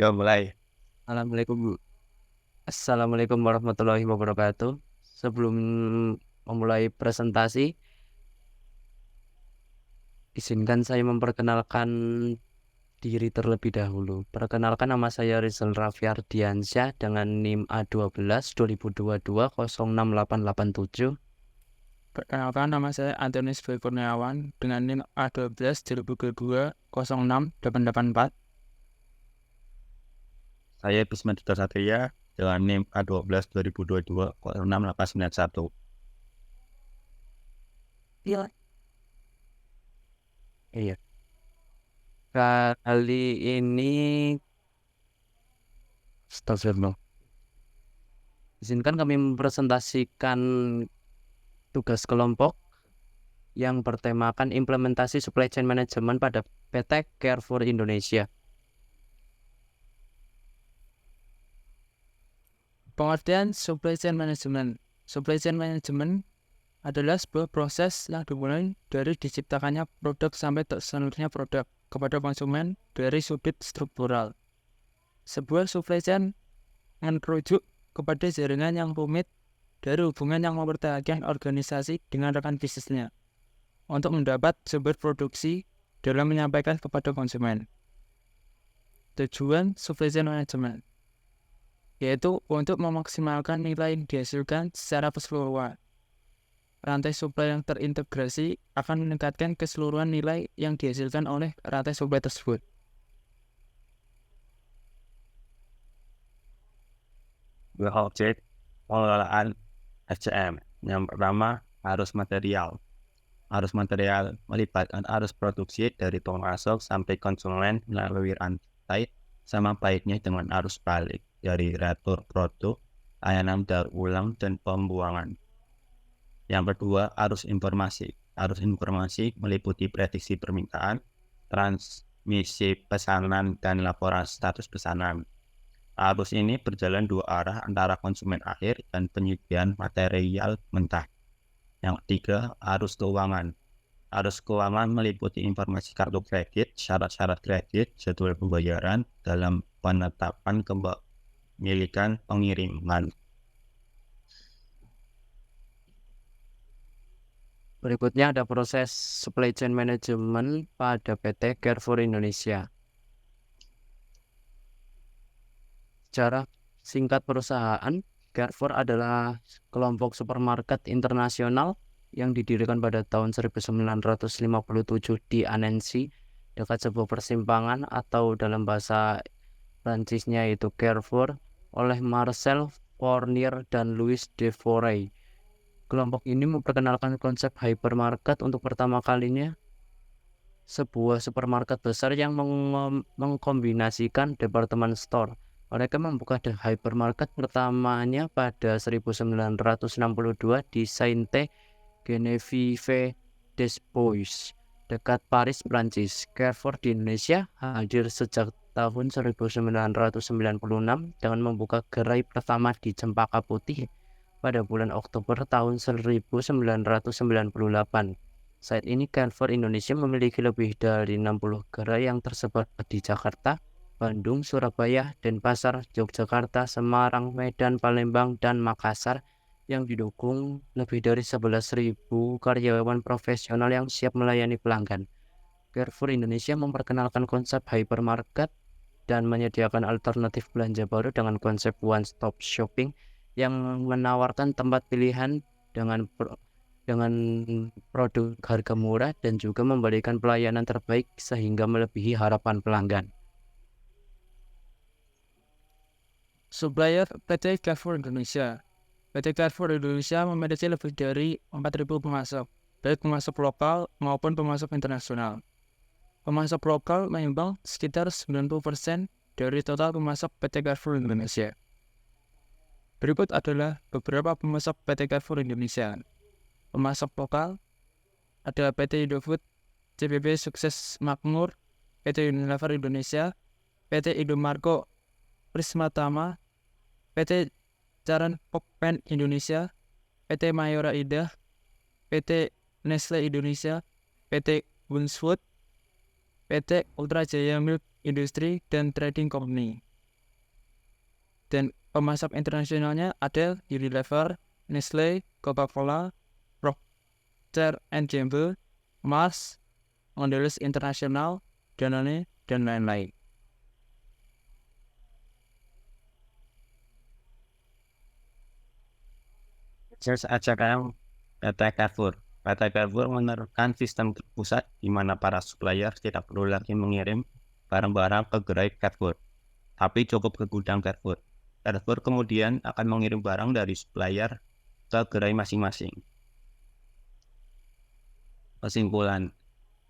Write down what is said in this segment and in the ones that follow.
Udah mulai. Assalamualaikum. Assalamualaikum warahmatullahi wabarakatuh. Sebelum memulai presentasi, izinkan saya memperkenalkan diri terlebih dahulu. Perkenalkan, nama saya Rizal Raffi Ardiansyah dengan NIM A12 2022 Perkenalkan, nama saya Antonius Boy Kurniawan dengan NIM A12 2022 06884. Saya Bisma Dito Satria dengan NIM A12 2022 06891. Iya. Iya. Kali ini, astagfirullah. Izinkan kami mempresentasikan tugas kelompok yang bertemakan implementasi supply chain management pada PT Carrefour Indonesia. Pengertian supply chain management. Supply chain management adalah sebuah proses yang dimulai dari diciptakannya produk sampai tersalurnya produk kepada konsumen dari sudut struktural. Sebuah supply chain merujuk kepada jaringan yang rumit dari hubungan yang mempertahankan organisasi dengan rekan bisnisnya untuk mendapat sumber produksi dalam menyampaikan kepada konsumen. Tujuan supply chain management yaitu untuk memaksimalkan nilai yang dihasilkan secara keseluruhan. Rantai supply yang terintegrasi akan meningkatkan keseluruhan nilai yang dihasilkan oleh rantai supply tersebut. Dua objek pengelolaan SCM. Yang pertama, arus material. Arus material melibatkan arus produksi dari pemasok sampai konsumen melalui rantai, sama baiknya dengan arus balik dari retur produk, layanan daur ulang, dan pembuangan. Yang kedua, arus informasi. Arus informasi meliputi prediksi permintaan, transmisi pesanan, dan laporan status pesanan. Arus ini berjalan dua arah antara konsumen akhir dan penyediaan material mentah. Yang ketiga, arus keuangan. Arus keuangan meliputi informasi kartu kredit, syarat-syarat kredit, jadwal pembayaran dalam penetapan kepemilikan pengiriman. Berikutnya ada proses supply chain management pada PT Carrefour Indonesia. Secara singkat perusahaan, Carrefour adalah kelompok supermarket internasional yang didirikan pada tahun 1957 di Annecy, dekat sebuah persimpangan atau dalam bahasa Prancisnya itu Carrefour, oleh Marcel Fournier dan Louis de Forey. Kelompok ini memperkenalkan konsep hypermarket untuk pertama kalinya, sebuah supermarket besar yang mengkombinasikan department store. Mereka membuka The Hypermarket pertamanya pada 1962 di Sainte-Geneviève des Bois, dekat Paris, Prancis. Carrefour di Indonesia hadir sejak tahun 1996 dengan membuka gerai pertama di Cempaka Putih pada bulan Oktober tahun 1998. Saat ini Carrefour Indonesia memiliki lebih dari 60 gerai yang tersebar di Jakarta, Bandung, Surabaya, Denpasar, Yogyakarta, Semarang, Medan, Palembang, dan Makassar, yang didukung lebih dari 11.000 karyawan profesional yang siap melayani pelanggan. Carrefour Indonesia memperkenalkan konsep hypermarket dan menyediakan alternatif belanja baru dengan konsep one-stop shopping yang menawarkan tempat pilihan dengan produk harga murah dan juga memberikan pelayanan terbaik sehingga melebihi harapan pelanggan. Supplier PT Carrefour Indonesia. PT Carrefour Indonesia memiliki lebih dari 4.000 pemasok, baik pemasok lokal maupun pemasok internasional. Pemasok lokal menyumbang sekitar 90% dari total pemasok PT Carrefour Indonesia. Berikut adalah beberapa pemasok PT Carrefour Indonesia. Pemasok lokal ada PT Indofood, CPP Sukses Makmur, PT Unilever Indonesia, PT Indomarko Prismatama, PT Charan Pokpen Indonesia, PT Mayora Indah, PT Nestle Indonesia, PT Wunsfood, PT Ultra Jaya Milk Industry dan Trading Company. Dan pemasok internasionalnya ada Unilever, Nestle, Coca-Cola, Procter and Gamble, Mars, Mondelez International, Danone, dan lain-lain. Search ACKM PT Carrefour. PT Carrefour menerapkan sistem terpusat di mana para supplier tidak perlu lagi mengirim barang-barang ke gerai Carrefour, tapi cukup ke gudang Carrefour. Carrefour kemudian akan mengirim barang dari supplier ke gerai masing-masing. Kesimpulan,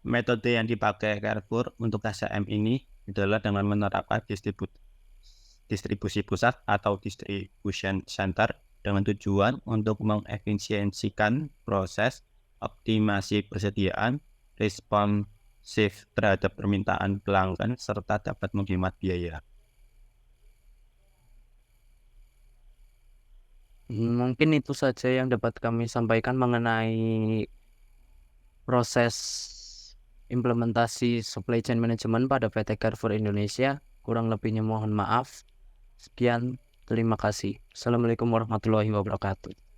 metode yang dipakai Carrefour untuk KCM ini adalah dengan menerapkan distribusi pusat atau distribution center dengan tujuan untuk mengefisiensikan proses, optimasi persediaan, responsif terhadap permintaan pelanggan, serta dapat menghemat biaya. Mungkin itu saja yang dapat kami sampaikan mengenai proses implementasi supply chain management pada PT Carrefour Indonesia. Kurang lebihnya mohon maaf. Sekian, terima kasih. Assalamualaikum warahmatullahi wabarakatuh.